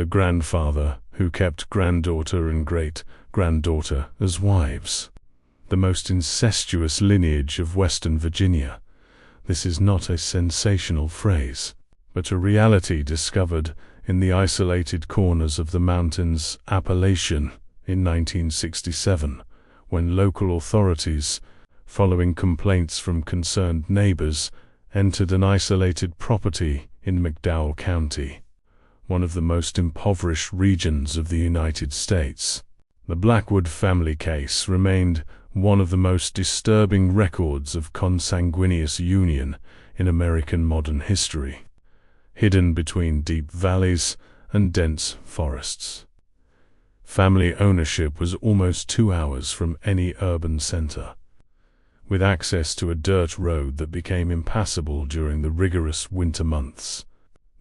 the grandfather who kept granddaughter and great-granddaughter as wives. The most incestuous lineage of Western Virginia. This is not a sensational phrase, but a reality discovered in the isolated corners of the mountains Appalachian in 1967, when local authorities, following complaints from concerned neighbors, entered an isolated property in McDowell County, one of the most impoverished regions of the United States. The Blackwood family case remained one of the most disturbing records of consanguineous union in American modern history, hidden between deep valleys and dense forests. Family ownership was almost 2 hours from any urban center, with access to a dirt road that became impassable during the rigorous winter months.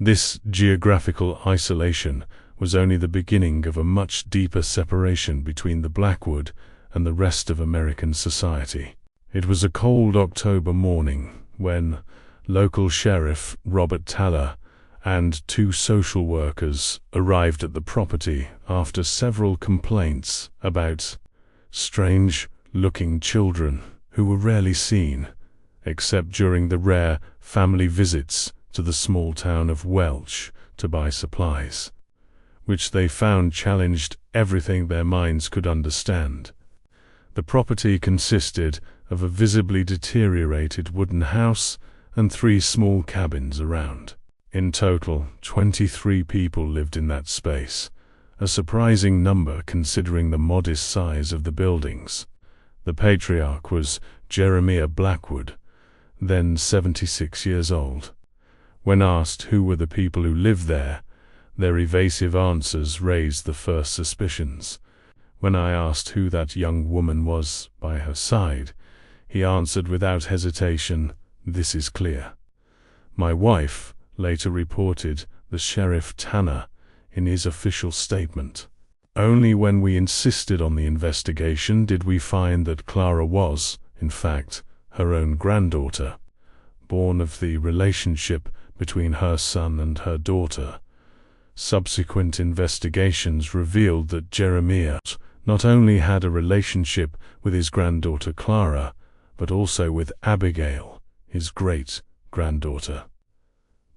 This geographical isolation was only the beginning of a much deeper separation between the Blackwood and the rest of American society. It was a cold October morning when local sheriff Robert Taller and 2 social workers arrived at the property after several complaints about strange-looking children who were rarely seen, except during the rare family visits to the small town of Welch to buy supplies, which they found challenged everything their minds could understand. The property consisted of a visibly deteriorated wooden house and 3 small cabins around. In total, 23 people lived in that space, a surprising number considering the modest size of the buildings. The patriarch was Jeremiah Blackwood, then 76 years old. When asked who were the people who lived there, their evasive answers raised the first suspicions. When I asked who that young woman was by her side, he answered without hesitation, "This is clear." My wife later reported the Sheriff Tanner in his official statement. Only when we insisted on the investigation did we find that Clara was, in fact, her own granddaughter, born of the relationship between her son and her daughter. Subsequent investigations revealed that Jeremiah not only had a relationship with his granddaughter Clara, but also with Abigail, his great-granddaughter,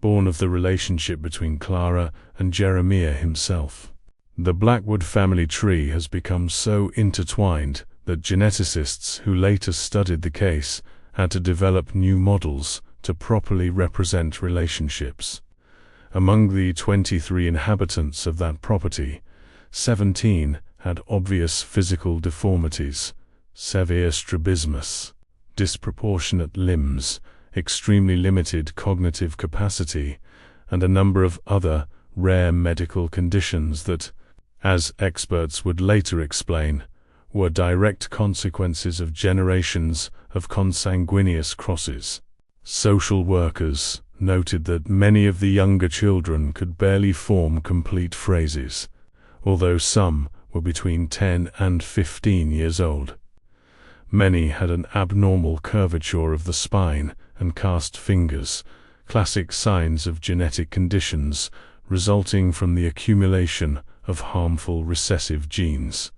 born of the relationship between Clara and Jeremiah himself. The Blackwood family tree has become so intertwined that geneticists who later studied the case had to develop new models to properly represent relationships. Among the 23 inhabitants of that property, 17 had obvious physical deformities, severe strabismus, disproportionate limbs, extremely limited cognitive capacity, and a number of other rare medical conditions that, as experts would later explain, were direct consequences of generations of consanguineous crosses. Social workers noted that many of the younger children could barely form complete phrases, although some were between 10 and 15 years old. Many had an abnormal curvature of the spine and cast fingers, classic signs of genetic conditions resulting from the accumulation of harmful recessive genes.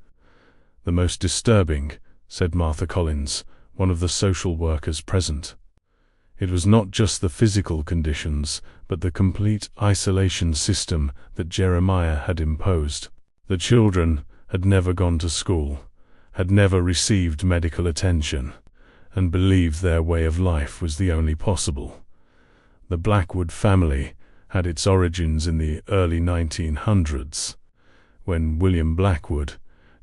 "The most disturbing," said Martha Collins, one of the social workers present. "It was not just the physical conditions, but the complete isolation system that Jeremiah had imposed. The children had never gone to school, had never received medical attention, and believed their way of life was the only possible." The Blackwood family had its origins in the early 1900s, when William Blackwood,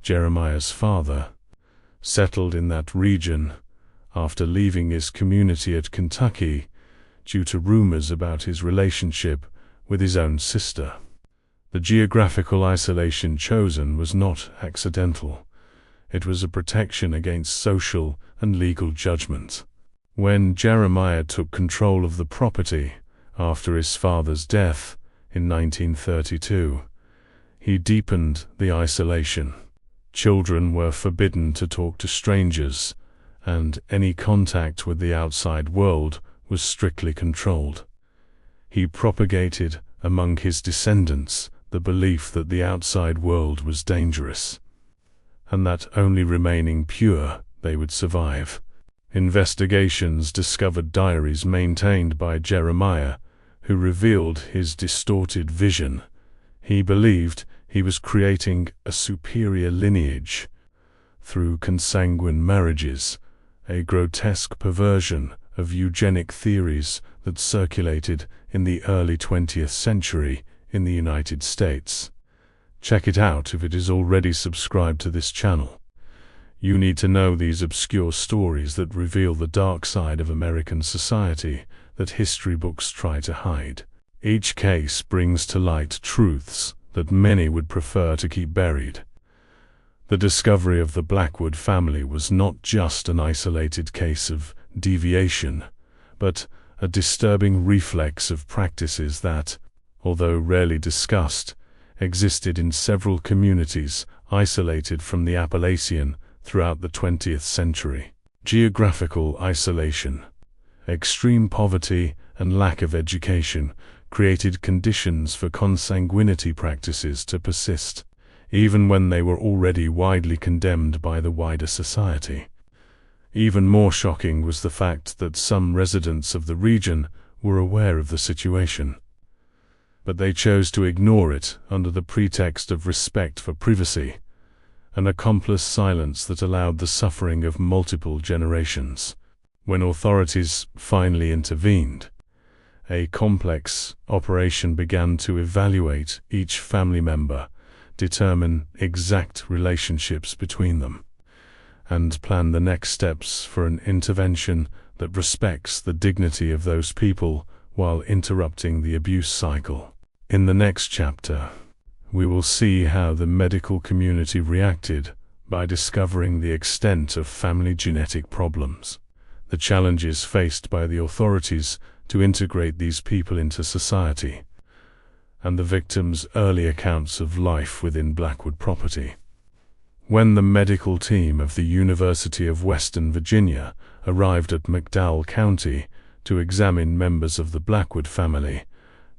Jeremiah's father, settled in that region after leaving his community at Kentucky due to rumors about his relationship with his own sister. The geographical isolation chosen was not accidental. It was a protection against social and legal judgment. When Jeremiah took control of the property after his father's death in 1932, he deepened the isolation. Children were forbidden to talk to strangers, and any contact with the outside world was strictly controlled. He propagated among his descendants the belief that the outside world was dangerous, and that only remaining pure they would survive. Investigations discovered diaries maintained by Jeremiah, who revealed his distorted vision. He believed he was creating a superior lineage through consanguine marriages, a grotesque perversion of eugenic theories that circulated in the early 20th century in the United States. Check it out if it is already subscribed to this channel. You need to know these obscure stories that reveal the dark side of American society that history books try to hide. Each case brings to light truths that many would prefer to keep buried. The discovery of the Blackwood family was not just an isolated case of deviation, but a disturbing reflex of practices that, although rarely discussed, existed in several communities isolated from the Appalachian throughout the 20th century. Geographical isolation, extreme poverty, and lack of education created conditions for consanguinity practices to persist, even when they were already widely condemned by the wider society. Even more shocking was the fact that some residents of the region were aware of the situation, but they chose to ignore it under the pretext of respect for privacy, an accomplice silence that allowed the suffering of multiple generations. When authorities finally intervened, a complex operation began to evaluate each family member, determine exact relationships between them, and plan the next steps for an intervention that respects the dignity of those people while interrupting the abuse cycle. In the next chapter, we will see how the medical community reacted by discovering the extent of family genetic problems, the challenges faced by the authorities to integrate these people into society, and the victims' early accounts of life within Blackwood property. When the medical team of the University of Western Virginia arrived at McDowell County to examine members of the Blackwood family,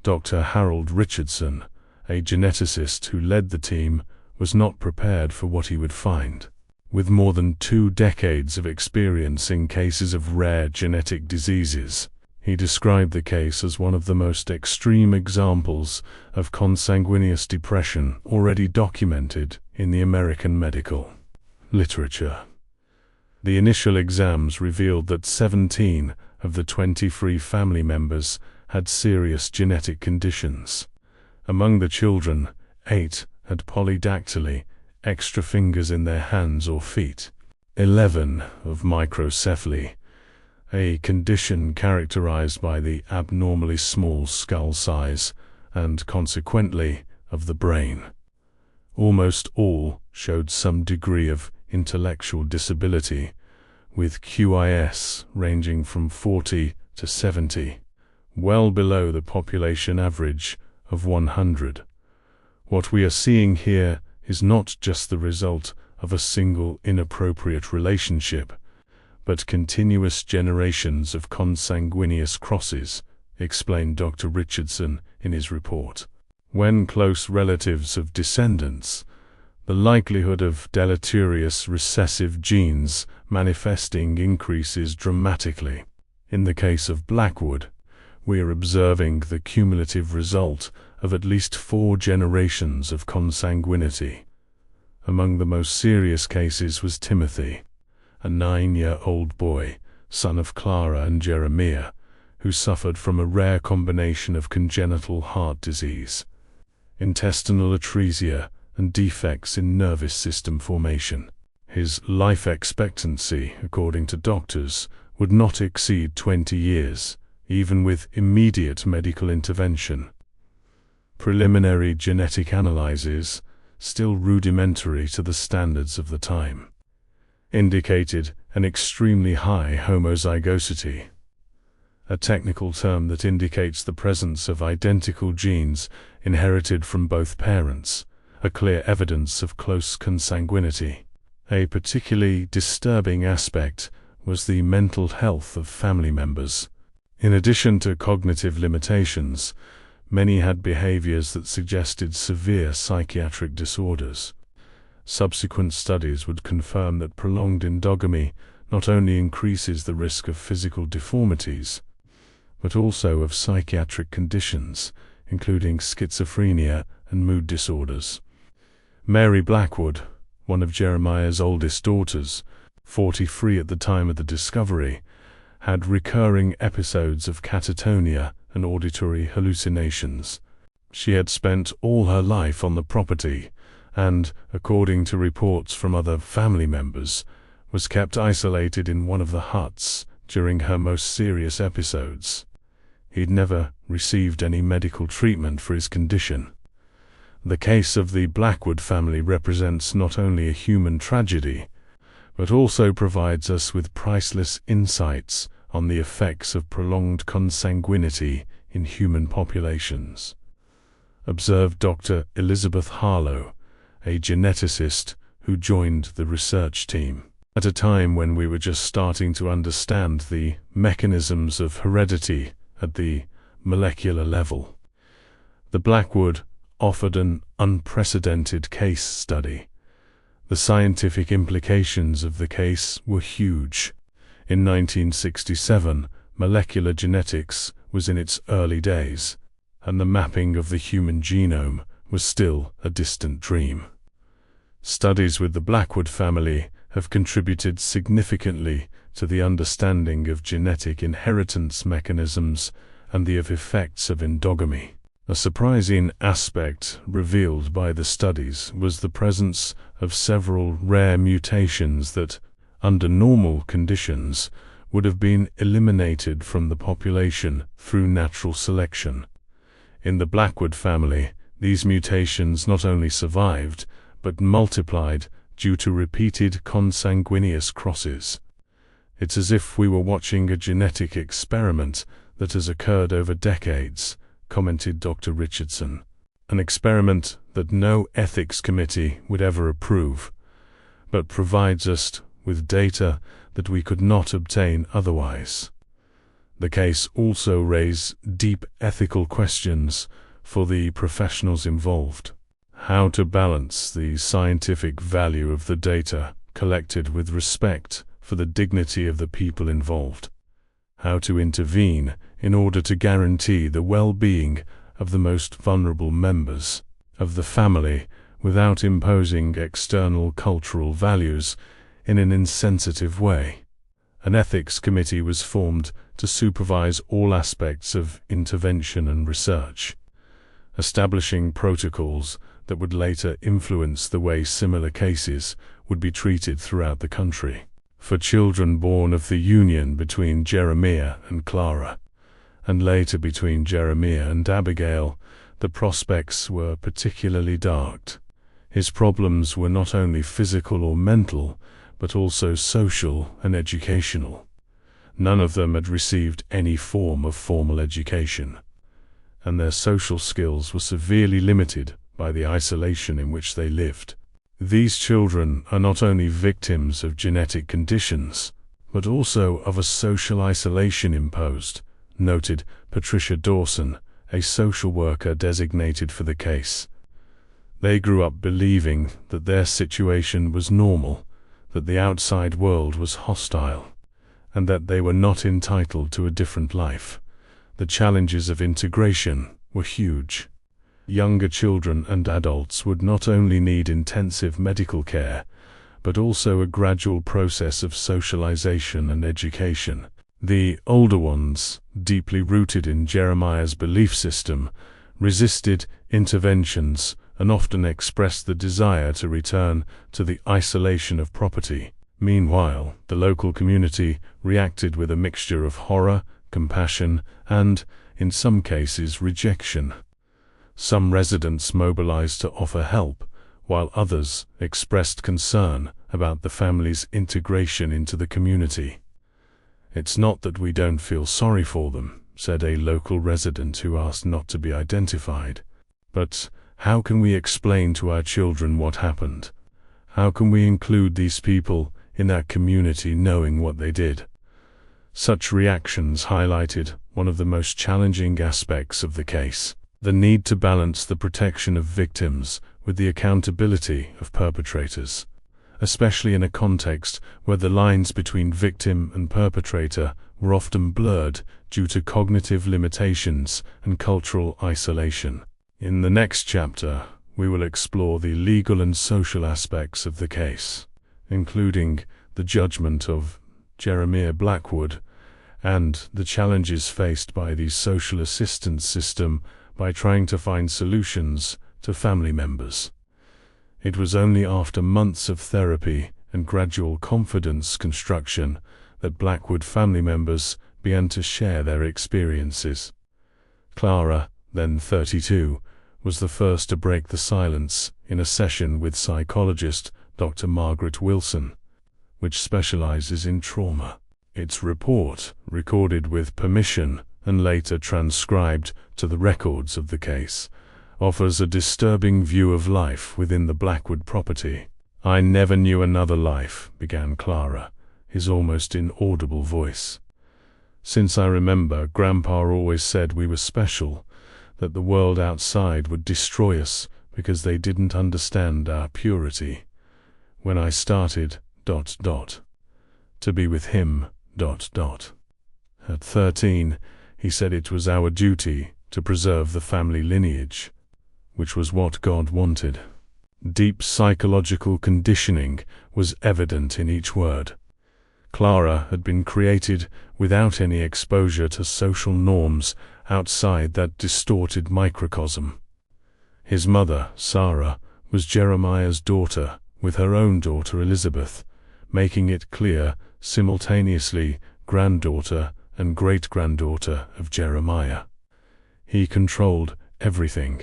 Dr. Harold Richardson, a geneticist who led the team, was not prepared for what he would find. With more than 2 decades of experience in cases of rare genetic diseases, he described the case as one of the most extreme examples of consanguineous depression already documented in the American medical literature. The initial exams revealed that 17 of the 23 family members had serious genetic conditions. Among the children, 8 had polydactyly, extra fingers in their hands or feet, 11 of microcephaly, a condition characterized by the abnormally small skull size and, consequently, of the brain. Almost all showed some degree of intellectual disability, with QIS ranging from 40 to 70, well below the population average of 100. What we are seeing here is not just the result of a single inappropriate relationship, but continuous generations of consanguineous crosses, explained Dr. Richardson in his report. When close relatives of descendants, the likelihood of deleterious recessive genes manifesting increases dramatically. In the case of Blackwood, we are observing the cumulative result of at least 4 generations of consanguinity. Among the most serious cases was Timothy, a 9-year-old boy, son of Clara and Jeremiah, who suffered from a rare combination of congenital heart disease, intestinal atresia, and defects in nervous system formation. His life expectancy, according to doctors, would not exceed 20 years, even with immediate medical intervention. Preliminary genetic analyses, still rudimentary to the standards of the time, indicated an extremely high homozygosity, a technical term that indicates the presence of identical genes inherited from both parents, a clear evidence of close consanguinity. A particularly disturbing aspect was the mental health of family members. In addition to cognitive limitations, Many had behaviors that suggested severe psychiatric disorders. Subsequent studies would confirm that prolonged endogamy not only increases the risk of physical deformities, but also of psychiatric conditions, including schizophrenia and mood disorders. Mary Blackwood, one of Jeremiah's oldest daughters, 43 at the time of the discovery, had recurring episodes of catatonia and auditory hallucinations. She had spent all her life on the property and, according to reports from other family members, was kept isolated in one of the huts during her most serious episodes. He'd never received any medical treatment for his condition. The case of the Blackwood family represents not only a human tragedy, but also provides us with priceless insights on the effects of prolonged consanguinity in human populations. Observed Dr. Elizabeth Harlow, a geneticist who joined the research team. At a time when we were just starting to understand the mechanisms of heredity at the molecular level, the Blackwood offered an unprecedented case study. The scientific implications of the case were huge. In 1967, molecular genetics was in its early days, and the mapping of the human genome was still a distant dream. Studies with the Blackwood family have contributed significantly to the understanding of genetic inheritance mechanisms and the effects of endogamy. A surprising aspect revealed by the studies was the presence of several rare mutations that, under normal conditions, would have been eliminated from the population through natural selection. In the Blackwood family, these mutations not only survived, but multiplied due to repeated consanguineous crosses. It's as if we were watching a genetic experiment that has occurred over decades, commented Dr. Richardson. An experiment that no ethics committee would ever approve, but provides us with data that we could not obtain otherwise. The case also raised deep ethical questions for the professionals involved. How to balance the scientific value of the data collected with respect for the dignity of the people involved. How to intervene in order to guarantee the well-being of the most vulnerable members of the family without imposing external cultural values in an insensitive way. An ethics committee was formed to supervise all aspects of intervention and research, establishing protocols that would later influence the way similar cases would be treated throughout the country. For children born of the union between Jeremiah and Clara, and later between Jeremiah and Abigail, the prospects were particularly dark. His problems were not only physical or mental, but also social and educational. None of them had received any form of formal education, and their social skills were severely limited by the isolation in which they lived. These children are not only victims of genetic conditions, but also of a social isolation imposed, noted Patricia Dawson, a social worker designated for the case. They grew up believing that their situation was normal, that the outside world was hostile, and that they were not entitled to a different life. The challenges of integration were huge. Younger children and adults would not only need intensive medical care, but also a gradual process of socialization and education. The older ones, deeply rooted in Jeremiah's belief system, resisted interventions and often expressed the desire to return to the isolation of property. Meanwhile, the local community reacted with a mixture of horror, compassion, and, in some cases, rejection. Some residents mobilized to offer help, while others expressed concern about the family's integration into the community. "It's not that we don't feel sorry for them," said a local resident who asked not to be identified. "But how can we explain to our children what happened? How can we include these people in our community knowing what they did?" Such reactions highlighted one of the most challenging aspects of the case. The need to balance the protection of victims with the accountability of perpetrators, especially in a context where the lines between victim and perpetrator were often blurred due to cognitive limitations and cultural isolation. In the next chapter, we will explore the legal and social aspects of the case, including the judgment of Jeremiah Blackwood and the challenges faced by the social assistance system by trying to find solutions to family members. It was only after months of therapy and gradual confidence construction that Blackwood family members began to share their experiences. Clara, then 32, was the first to break the silence in a session with psychologist Dr. Margaret Wilson, which specializes in trauma. Its report, recorded with permission and later transcribed to the records of the case, offers a disturbing view of life within the Blackwood property. "I never knew another life," began Clara, his almost inaudible voice. "Since I remember, Grandpa always said we were special, that the world outside would destroy us because they didn't understand our purity. When I started, to be with him, At 13, he said it was our duty to preserve the family lineage, which was what God wanted. Deep psychological conditioning was evident in each word. Clara had been created without any exposure to social norms outside that distorted microcosm. His mother, Sarah, was Jeremiah's daughter, with her own daughter Elizabeth, making it clear simultaneously granddaughter and great-granddaughter of Jeremiah. He controlled everything.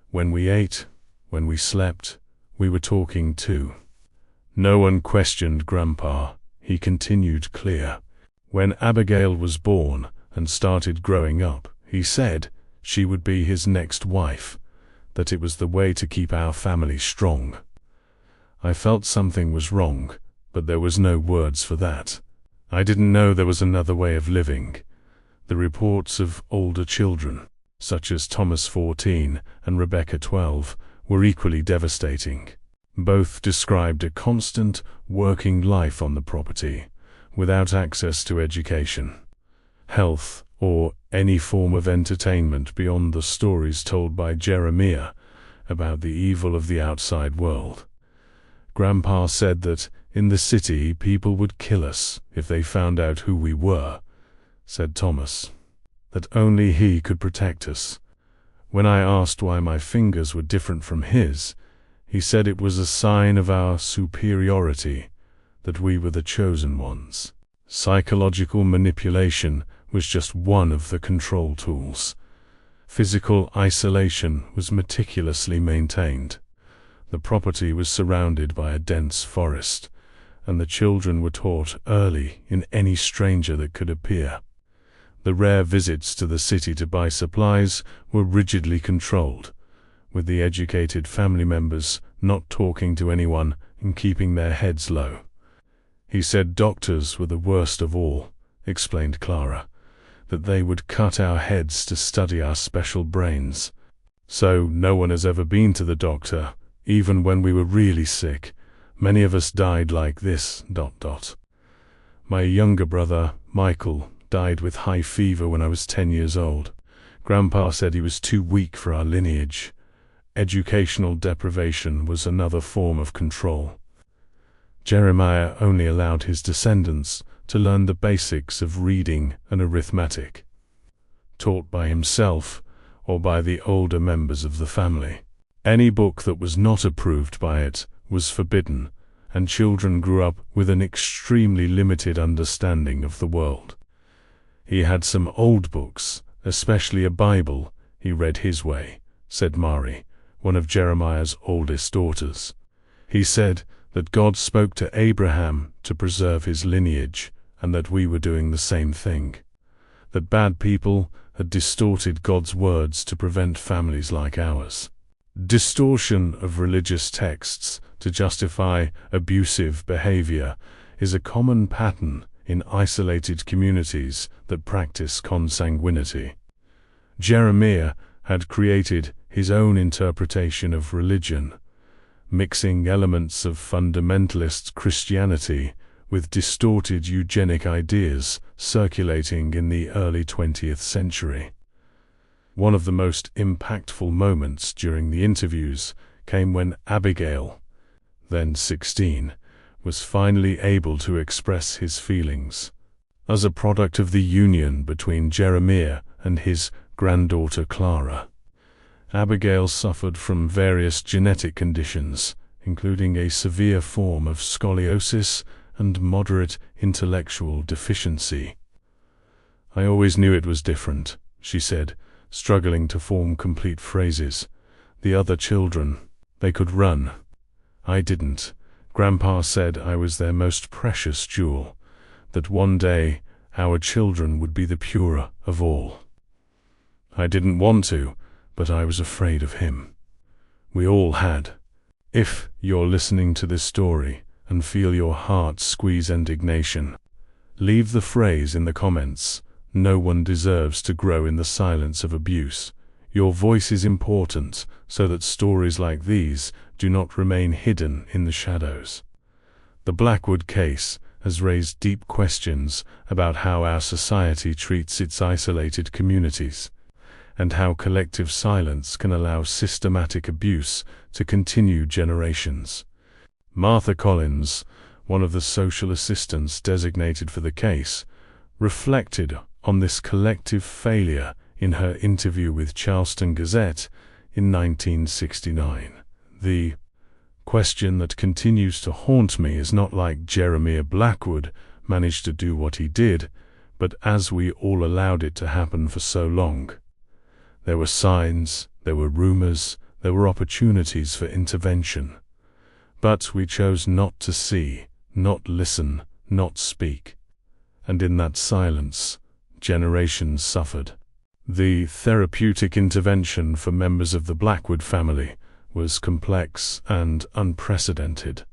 When we ate, when we slept, we were talking too. No one questioned Grandpa, he continued clear. When Abigail was born and started growing up, he said she would be his next wife, that it was the way to keep our family strong. I felt something was wrong, but there was no words for that. I didn't know there was another way of living. The reports of older children, such as Thomas 14 and Rebecca 12, were equally devastating. Both described a constant, working life on the property, without access to education, health, or any form of entertainment beyond the stories told by Jeremiah about the evil of the outside world. Grandpa said that in the city people would kill us if they found out who we were, said Thomas. That only he could protect us. When I asked why my fingers were different from his, he said it was a sign of our superiority, that we were the chosen ones. Psychological manipulation was just one of the control tools. Physical isolation was meticulously maintained. The property was surrounded by a dense forest, and the children were taught early in any stranger that could appear. The rare visits to the city to buy supplies were rigidly controlled, with the educated family members not talking to anyone and keeping their heads low. He said doctors were the worst of all, explained Clara, that they would cut our heads to study our special brains. So no one has ever been to the doctor, even when we were really sick. Many of us died like this, My younger brother, Michael, died with high fever when I was 10 years old. Grandpa said he was too weak for our lineage. Educational deprivation was another form of control. Jeremiah only allowed his descendants to learn the basics of reading and arithmetic, taught by himself or by the older members of the family. Any book that was not approved by it was forbidden, and children grew up with an extremely limited understanding of the world. He had some old books, especially a Bible, he read his way, said Mari, one of Jeremiah's oldest daughters. He said that God spoke to Abraham to preserve his lineage, and that we were doing the same thing. That bad people had distorted God's words to prevent families like ours. Distortion of religious texts to justify abusive behavior is a common pattern in isolated communities that practice consanguinity. Jeremiah had created his own interpretation of religion, mixing elements of fundamentalist Christianity with distorted eugenic ideas circulating in the early 20th century. One of the most impactful moments during the interviews came when Abigail, then 16, was finally able to express his feelings. As a product of the union between Jeremiah and his granddaughter Clara, Abigail suffered from various genetic conditions, including a severe form of scoliosis and moderate intellectual deficiency. "I always knew it was different," she said, struggling to form complete phrases. "The other children, they could run. I didn't. Grandpa said I was their most precious jewel, that one day our children would be the purer of all. I didn't want to, but I was afraid of him. We all had." If you're listening to this story and feel your heart squeeze indignation, leave the phrase in the comments. No one deserves to grow in the silence of abuse. Your voice is important so that stories like these do not remain hidden in the shadows. The Blackwood case has raised deep questions about how our society treats its isolated communities, and how collective silence can allow systematic abuse to continue generations. Martha Collins, one of the social assistants designated for the case, reflected on this collective failure in her interview with Charleston Gazette in 1969. "The question that continues to haunt me is not like Jeremiah Blackwood managed to do what he did, but as we all allowed it to happen for so long. There were signs, there were rumors, there were opportunities for intervention. But we chose not to see, not listen, not speak. And in that silence, generations suffered." The therapeutic intervention for members of the Blackwood family was complex and unprecedented.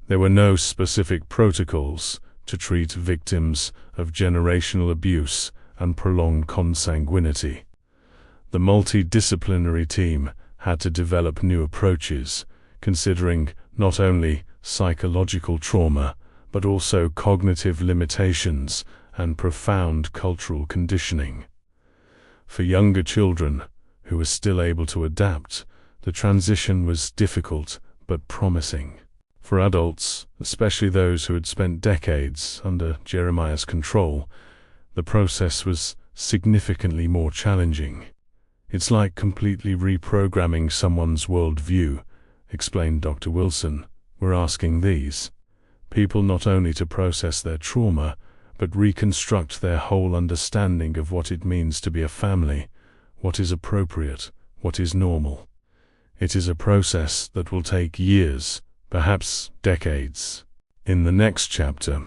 There were no specific protocols to treat victims of generational abuse and prolonged consanguinity. The multidisciplinary team had to develop new approaches, considering not only psychological trauma, but also cognitive limitations and profound cultural conditioning. For younger children, who were still able to adapt, the transition was difficult but promising. For adults, especially those who had spent decades under Jeremiah's control, the process was significantly more challenging. "It's like completely reprogramming someone's worldview," explained Dr. Wilson. "We're asking these people not only to process their trauma, but reconstruct their whole understanding of what it means to be a family, what is appropriate, what is normal. It is a process that will take years, perhaps decades." In the next chapter,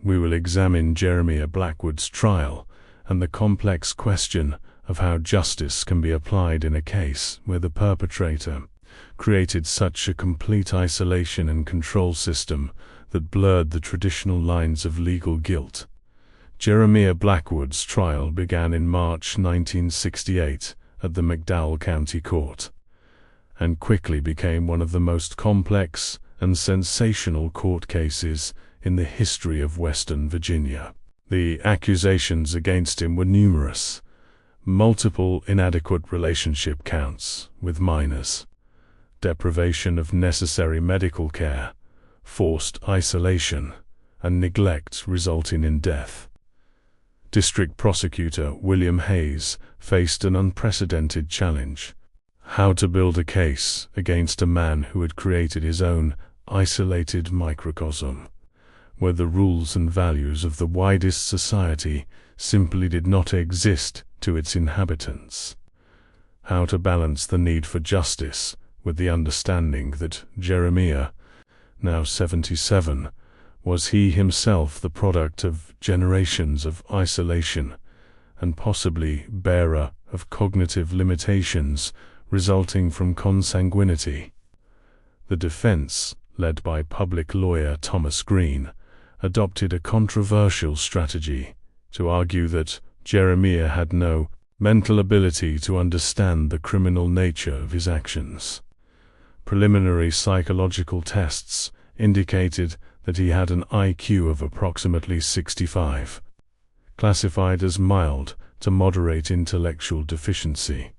we will examine Jeremiah Blackwood's trial and the complex question of how justice can be applied in a case where the perpetrator created such a complete isolation and control system that blurred the traditional lines of legal guilt. Jeremiah Blackwood's trial began in March 1968 at the McDowell County Court, and quickly became one of the most complex and sensational court cases in the history of Western Virginia. The accusations against him were numerous: multiple inadequate relationship counts with minors, deprivation of necessary medical care, forced isolation, and neglect resulting in death. District Prosecutor William Hayes faced an unprecedented challenge: how to build a case against a man who had created his own isolated microcosm, where the rules and values of the widest society simply did not exist to its inhabitants. How to balance the need for justice with the understanding that Jeremiah, now 77, was he himself the product of generations of isolation and possibly bearer of cognitive limitations resulting from consanguinity. The defense, led by public lawyer Thomas Green, adopted a controversial strategy to argue that Jeremiah had no mental ability to understand the criminal nature of his actions. Preliminary psychological tests indicated that he had an IQ of approximately 65, classified as mild to moderate intellectual deficiency.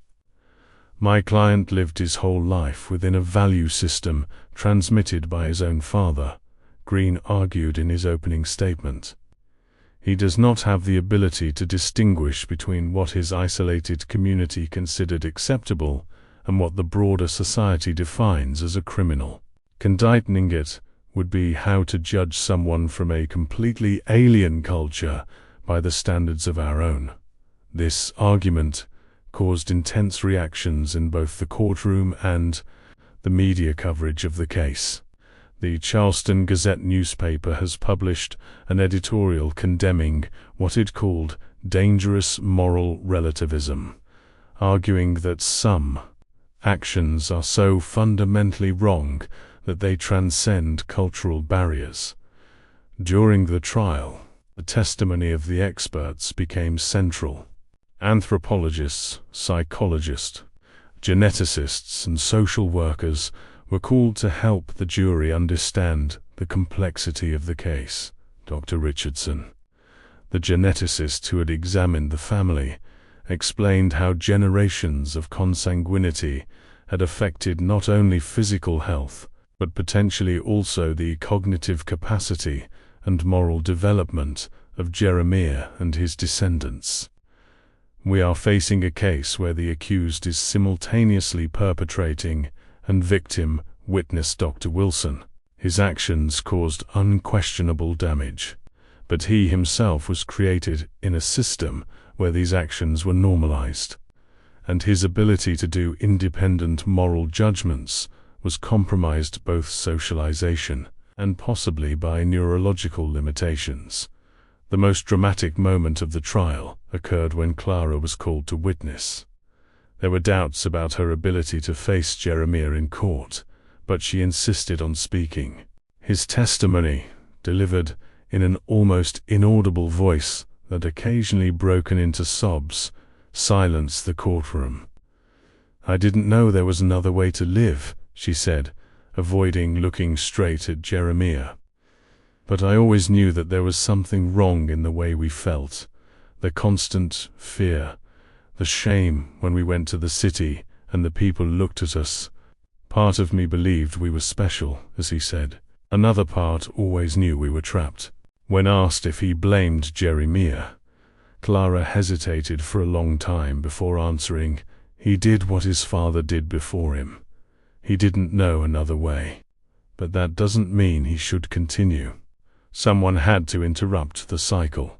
My client lived his whole life within a value system transmitted by his own father, Green argued in his opening statement. He does not have the ability to distinguish between what his isolated community considered acceptable and what the broader society defines as a criminal. Condigning it would be how to judge someone from a completely alien culture by the standards of our own. This argument caused intense reactions in both the courtroom and the media coverage of the case. The Charleston Gazette newspaper has published an editorial condemning what it called dangerous moral relativism, arguing that some actions are so fundamentally wrong that they transcend cultural barriers. During the trial, the testimony of the experts became central. Anthropologists, psychologists, geneticists, and social workers were called to help the jury understand the complexity of the case. Dr. Richardson, the geneticist who had examined the family, explained how generations of consanguinity had affected not only physical health, but potentially also the cognitive capacity and moral development of Jeremiah and his descendants. We are facing a case where the accused is simultaneously perpetrating and victim, witnessed Dr. Wilson. His actions caused unquestionable damage, but he himself was created in a system where these actions were normalized, and his ability to do independent moral judgments was compromised both socialization and possibly by neurological limitations. The most dramatic moment of the trial occurred when Clara was called to witness. There were doubts about her ability to face Jeremiah in court, but she insisted on speaking. His testimony, delivered in an almost inaudible voice that occasionally broken into sobs, silenced the courtroom. "I didn't know there was another way to live," she said, avoiding looking straight at Jeremiah. "But I always knew that there was something wrong in the way we felt. The constant fear, the shame when we went to the city and the people looked at us. Part of me believed we were special," as he said. Another part always knew we were trapped. When asked if he blamed Jeremiah, Clara hesitated for a long time before answering, "He did what his father did before him. He didn't know another way. But that doesn't mean he should continue." Someone had to interrupt the cycle.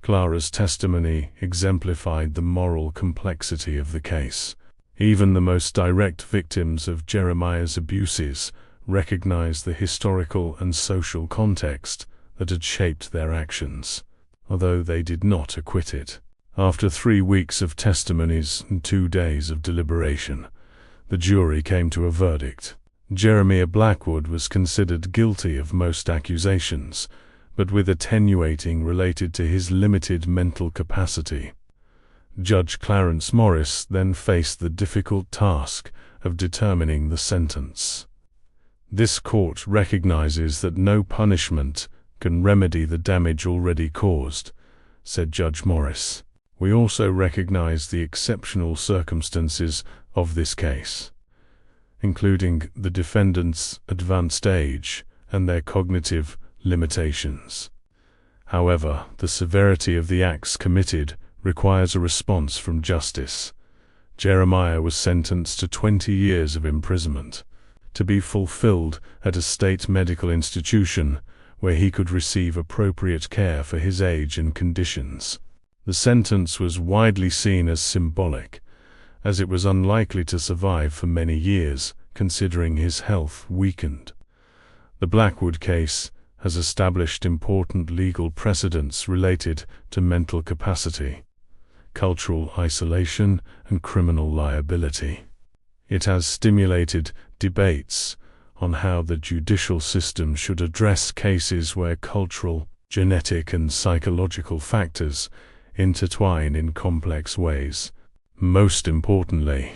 Clara's testimony exemplified the moral complexity of the case. Even the most direct victims of Jeremiah's abuses recognized the historical and social context that had shaped their actions, although they did not acquit it. After 3 weeks of testimonies and 2 days of deliberation, the jury came to a verdict. Jeremiah Blackwood was considered guilty of most accusations, but with attenuating related to his limited mental capacity. Judge Clarence Morris then faced the difficult task of determining the sentence. "This court recognizes that no punishment can remedy the damage already caused," said Judge Morris. "We also recognize the exceptional circumstances of this case, including the defendant's advanced age and their cognitive limitations. However, the severity of the acts committed requires a response from justice." Jeremiah was sentenced to 20 years of imprisonment, to be fulfilled at a state medical institution where he could receive appropriate care for his age and conditions. The sentence was widely seen as symbolic, as it was unlikely to survive for many years, considering his health weakened. The Blackwood case has established important legal precedents related to mental capacity, cultural isolation, and criminal liability. It has stimulated debates on how the judicial system should address cases where cultural, genetic, and psychological factors intertwine in complex ways. Most importantly,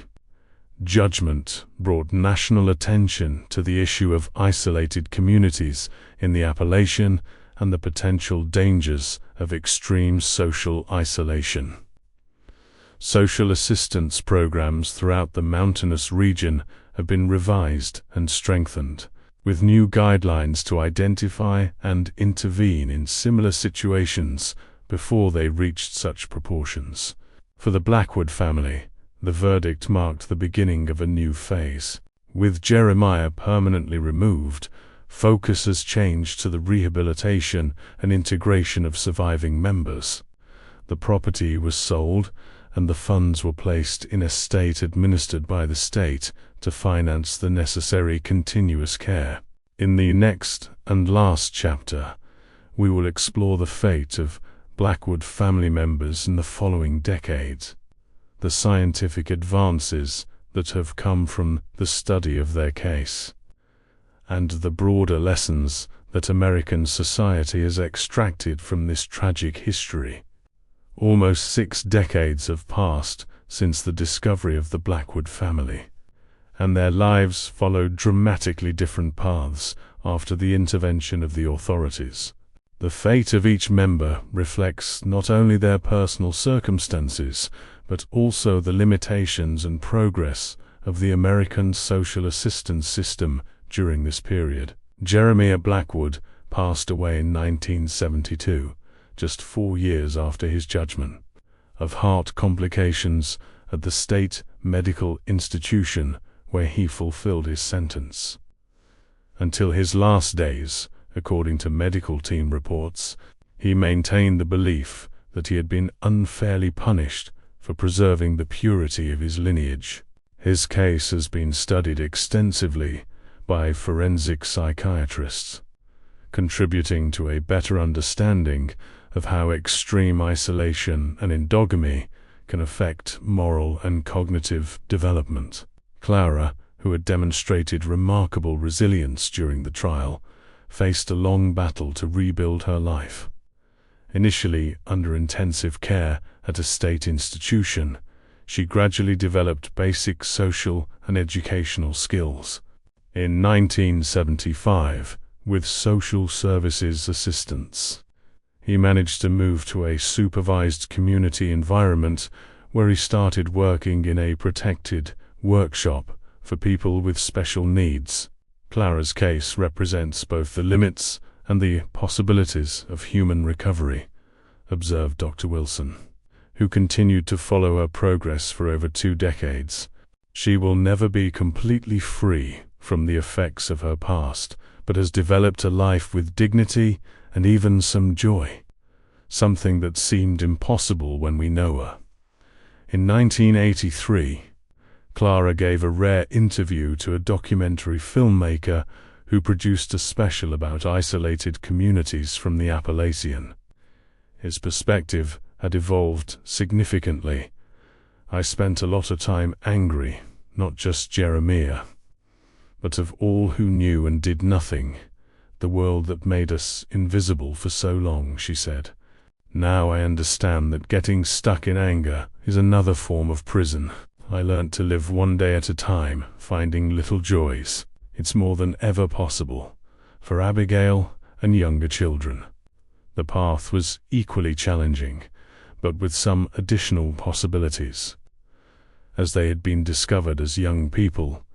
judgment brought national attention to the issue of isolated communities in the Appalachian and the potential dangers of extreme social isolation. Social assistance programs throughout the mountainous region have been revised and strengthened, with new guidelines to identify and intervene in similar situations before they reached such proportions. For the Blackwood family, the verdict marked the beginning of a new phase. With Jeremiah permanently removed, focus has changed to the rehabilitation and integration of surviving members. The property was sold, and the funds were placed in a estate administered by the state to finance the necessary continuous care. In the next and last chapter, we will explore the fate of Blackwood family members in the following decades, the scientific advances that have come from the study of their case, and the broader lessons that American society has extracted from this tragic history. Almost 6 decades have passed since the discovery of the Blackwood family, and their lives followed dramatically different paths after the intervention of the authorities. The fate of each member reflects not only their personal circumstances, but also the limitations and progress of the American social assistance system during this period. Jeremiah Blackwood passed away in 1972, just 4 years after his judgment, of heart complications at the state medical institution where he fulfilled his sentence. Until his last days, according to medical team reports, he maintained the belief that he had been unfairly punished for preserving the purity of his lineage. His case has been studied extensively by forensic psychiatrists, contributing to a better understanding of how extreme isolation and endogamy can affect moral and cognitive development. Clara, who had demonstrated remarkable resilience during the trial, faced a long battle to rebuild her life. Initially under intensive care at a state institution, she gradually developed basic social and educational skills. In 1975, with social services assistance, he managed to move to a supervised community environment where he started working in a protected workshop for people with special needs. Clara's case represents both the limits and the possibilities of human recovery, observed Dr. Wilson, who continued to follow her progress for over 2 decades. She will never be completely free from the effects of her past, but has developed a life with dignity and even some joy, something that seemed impossible when we know her. In 1983, Clara gave a rare interview to a documentary filmmaker who produced a special about isolated communities from the Appalachian. His perspective had evolved significantly. I spent a lot of time angry, not just Jeremiah, but of all who knew and did nothing, the world that made us invisible for so long, she said. Now I understand that getting stuck in anger is another form of prison. I learned to live one day at a time, finding little joys. It's more than ever possible for Abigail and younger children. The path was equally challenging, but with some additional possibilities. As they had been discovered as young people,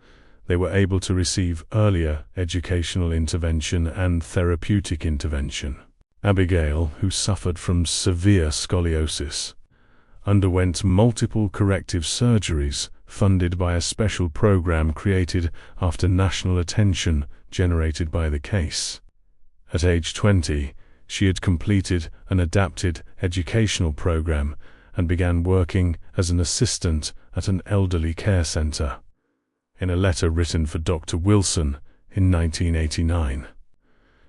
they were able to receive earlier educational intervention and therapeutic intervention. Abigail, who suffered from severe scoliosis, underwent multiple corrective surgeries funded by a special program created after national attention generated by the case. At age 20, she had completed an adapted educational program and began working as an assistant at an elderly care center. In a letter written for Dr. Wilson in 1989,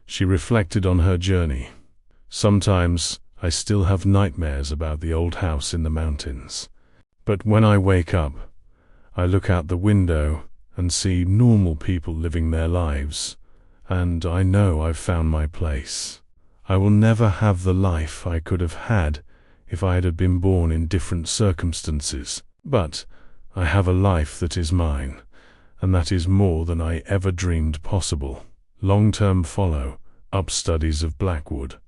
she reflected on her journey. Sometimes I still have nightmares about the old house in the mountains. But when I wake up, I look out the window and see normal people living their lives, and I know I've found my place. I will never have the life I could have had if I had been born in different circumstances. But I have a life that is mine, and that is more than I ever dreamed possible. Long-term follow-up studies of Blackwood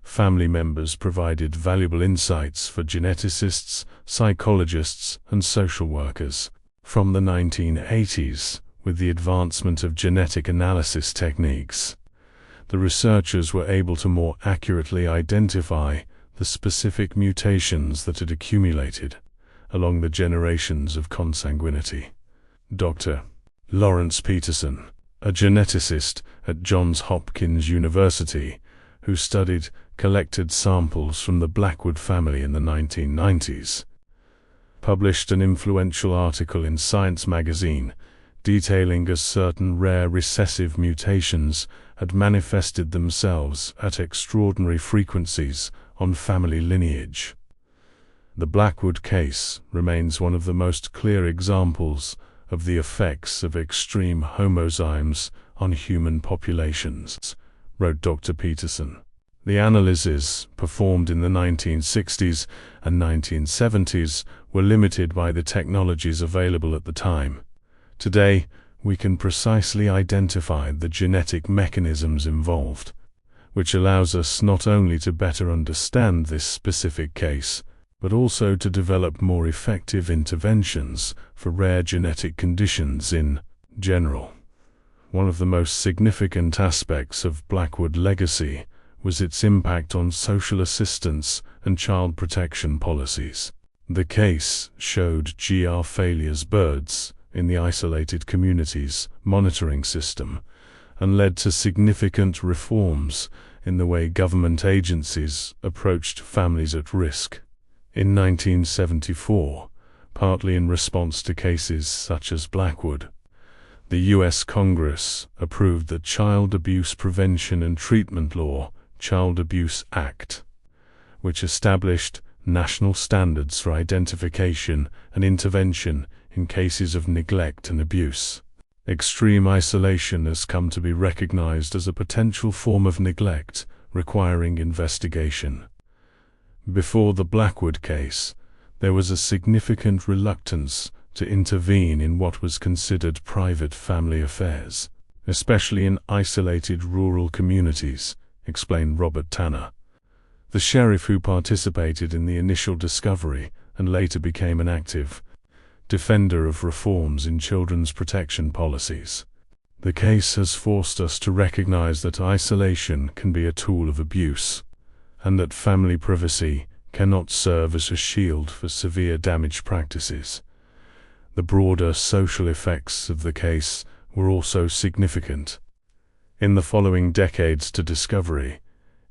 family members provided valuable insights for geneticists, psychologists, and social workers. From the 1980s, with the advancement of genetic analysis techniques, the researchers were able to more accurately identify the specific mutations that had accumulated along the generations of consanguinity. Dr. Lawrence Peterson, a geneticist at Johns Hopkins University, who studied collected samples from the Blackwood family in the 1990s, published an influential article in Science magazine detailing as certain rare recessive mutations had manifested themselves at extraordinary frequencies on family lineage. The Blackwood case remains one of the most clear examples of the effects of extreme homozymes on human populations, wrote Dr. Peterson. The analyses performed in the 1960s and 1970s were limited by the technologies available at the time. Today, we can precisely identify the genetic mechanisms involved, which allows us not only to better understand this specific case, but also to develop more effective interventions for rare genetic conditions in general. One of the most significant aspects of Blackwood legacy was its impact on social assistance and child protection policies. The case showed GR failures birds in the isolated communities monitoring system and led to significant reforms in the way government agencies approached families at risk. In 1974, partly in response to cases such as Blackwood, the U.S. Congress approved the Child Abuse Prevention and Treatment Law, Child Abuse Act, which established national standards for identification and intervention in cases of neglect and abuse. Extreme isolation has come to be recognized as a potential form of neglect requiring investigation. Before the Blackwood case, there was a significant reluctance to intervene in what was considered private family affairs, especially in isolated rural communities, explained Robert Tanner, the sheriff who participated in the initial discovery and later became an active defender of reforms in children's protection policies. The case has forced us to recognize that isolation can be a tool of abuse, and that family privacy cannot serve as a shield for severe damage practices. The broader social effects of the case were also significant. In the following decades to discovery,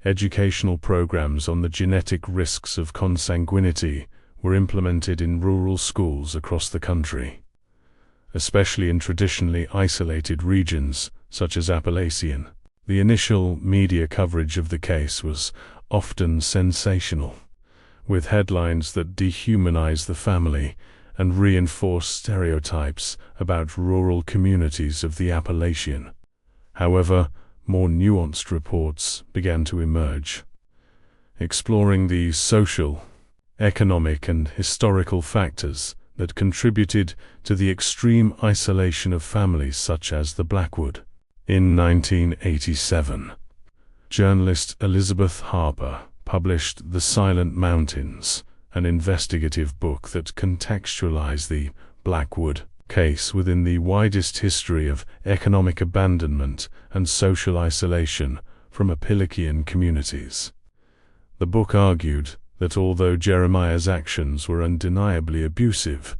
educational programs on the genetic risks of consanguinity were implemented in rural schools across the country, especially in traditionally isolated regions such as Appalachian. The initial media coverage of the case was often sensational, with headlines that dehumanize the family and reinforce stereotypes about rural communities of the Appalachian. However, more nuanced reports began to emerge, exploring the social, economic, and historical factors that contributed to the extreme isolation of families such as the Blackwood. In 1987, journalist Elizabeth Harper published The Silent Mountains, an investigative book that contextualized the Blackwood case within the widest history of economic abandonment and social isolation from Appalachian communities. The book argued that although Jeremiah's actions were undeniably abusive,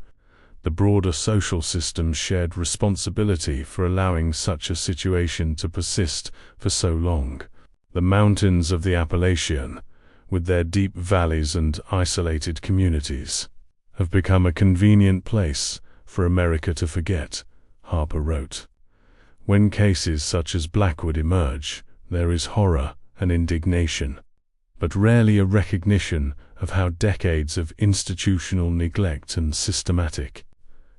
the broader social system shared responsibility for allowing such a situation to persist for so long. The mountains of the Appalachian, with their deep valleys and isolated communities, have become a convenient place for America to forget, Harper wrote. When cases such as Blackwood emerge, there is horror and indignation, but rarely a recognition of how decades of institutional neglect and systematic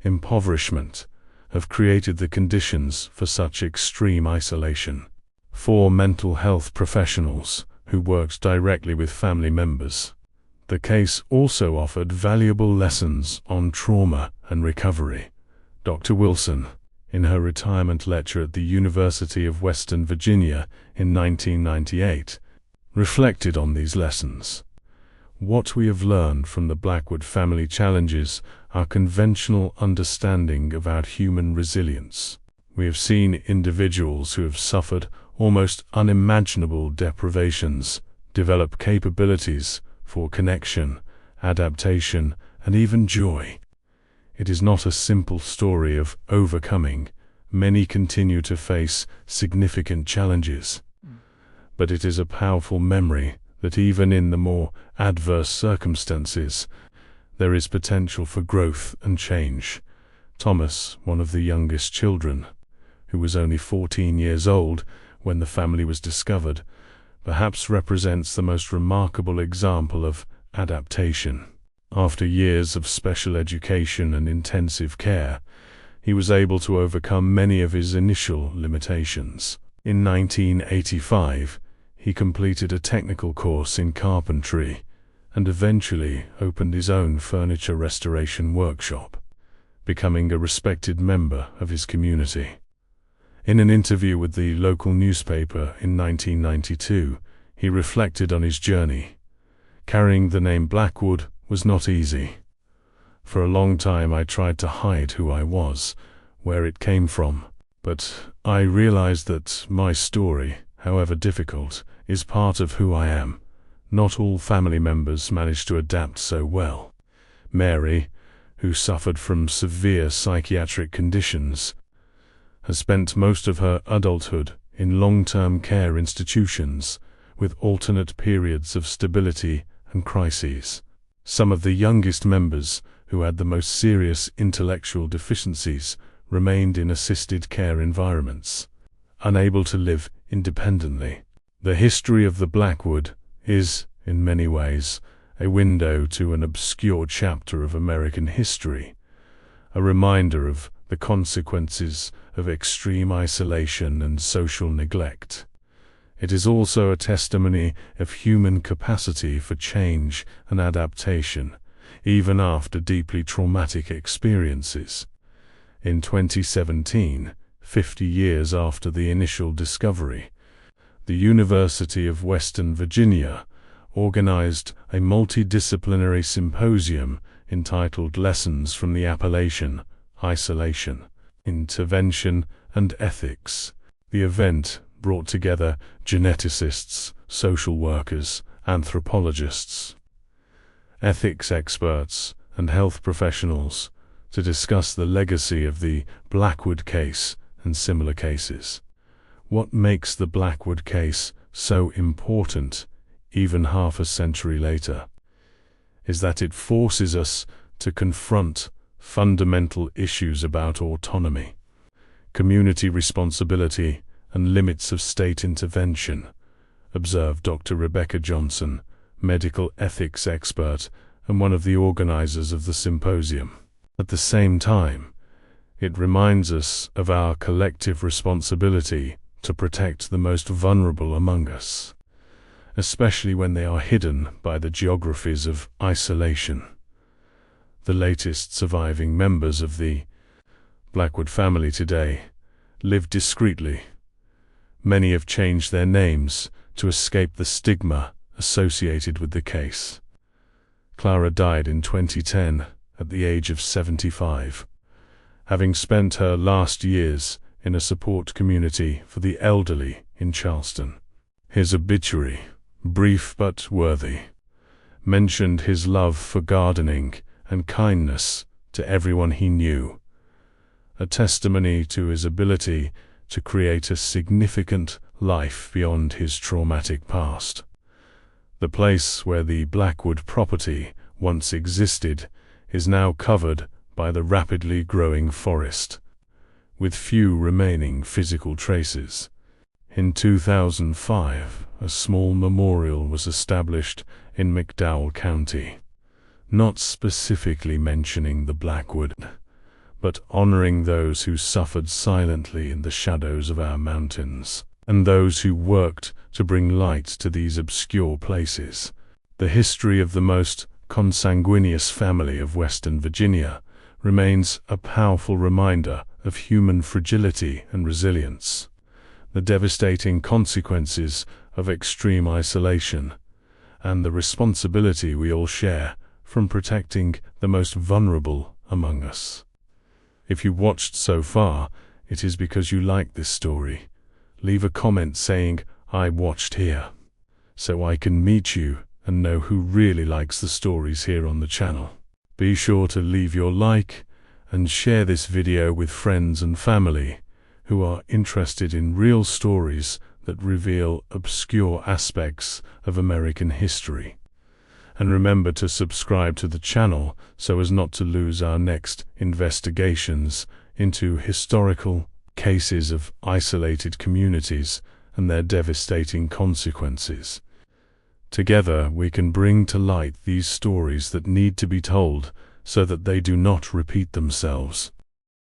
impoverishment have created the conditions for such extreme isolation. 4 mental health professionals who worked directly with family members The case also offered valuable lessons on trauma and recovery. Dr. Wilson, in her retirement lecture at the University of Western Virginia in 1998, reflected on these lessons. What we have learned from the Blackwood family challenges our conventional understanding about human resilience. We have seen individuals who have suffered almost unimaginable deprivations develop capabilities for connection, adaptation, and even joy. It is not a simple story of overcoming. Many continue to face significant challenges. But it is a powerful memory that even in the more adverse circumstances, there is potential for growth and change. Thomas, one of the youngest children, who was only 14 years old when the family was discovered, perhaps represents the most remarkable example of adaptation. After years of special education and intensive care, he was able to overcome many of his initial limitations. In 1985, he completed a technical course in carpentry and eventually opened his own furniture restoration workshop, becoming a respected member of his community. In an interview with the local newspaper in 1992, he reflected on his journey. Carrying the name Blackwood was not easy. For a long time I tried to hide who I was, where it came from, but I realized that my story, however difficult, is part of who I am. Not all family members managed to adapt so well. Mary, who suffered from severe psychiatric conditions, has spent most of her adulthood in long-term care institutions with alternate periods of stability and crises. Some of the youngest members, who had the most serious intellectual deficiencies, remained in assisted care environments, unable to live independently. The history of the Blackwood is, in many ways, a window to an obscure chapter of American history, a reminder of the consequences of extreme isolation and social neglect. It is also a testimony of human capacity for change and adaptation, even after deeply traumatic experiences. In 2017, 50 years after the initial discovery, the University of Western Virginia organized a multidisciplinary symposium entitled Lessons from the Appellation, Isolation, Intervention, and Ethics. The event brought together geneticists, social workers, anthropologists, ethics experts, and health professionals to discuss the legacy of the Blackwood case and similar cases. What makes the Blackwood case so important, even half a century later, is that it forces us to confront fundamental issues about autonomy, community responsibility, and limits of state intervention, observed Dr. Rebecca Johnson, medical ethics expert and one of the organizers of the symposium. At the same time, it reminds us of our collective responsibility to protect the most vulnerable among us, especially when they are hidden by the geographies of isolation. The latest surviving members of the Blackwood family today live discreetly. Many have changed their names to escape the stigma associated with the case. Clara died in 2010 at the age of 75, having spent her last years in a support community for the elderly in Charleston. His obituary, brief but worthy, mentioned his love for gardening and kindness to everyone he knew, a testimony to his ability to create a significant life beyond his traumatic past. The place where the Blackwood property once existed is now covered by the rapidly growing forest, with few remaining physical traces. In 2005, a small memorial was established in McDowell County, not specifically mentioning the Blackwood, but honoring those who suffered silently in the shadows of our mountains, and those who worked to bring light to these obscure places. The history of the most consanguineous family of Western Virginia remains a powerful reminder of human fragility and resilience, the devastating consequences of extreme isolation, and the responsibility we all share from protecting the most vulnerable among us. If you watched so far, it is because you like this story. Leave a comment saying, "I watched here," so I can meet you and know who really likes the stories here on the channel. Be sure to leave your like and share this video with friends and family who are interested in real stories that reveal obscure aspects of American history. And remember to subscribe to the channel so as not to lose our next investigations into historical cases of isolated communities and their devastating consequences. Together we can bring to light these stories that need to be told so that they do not repeat themselves.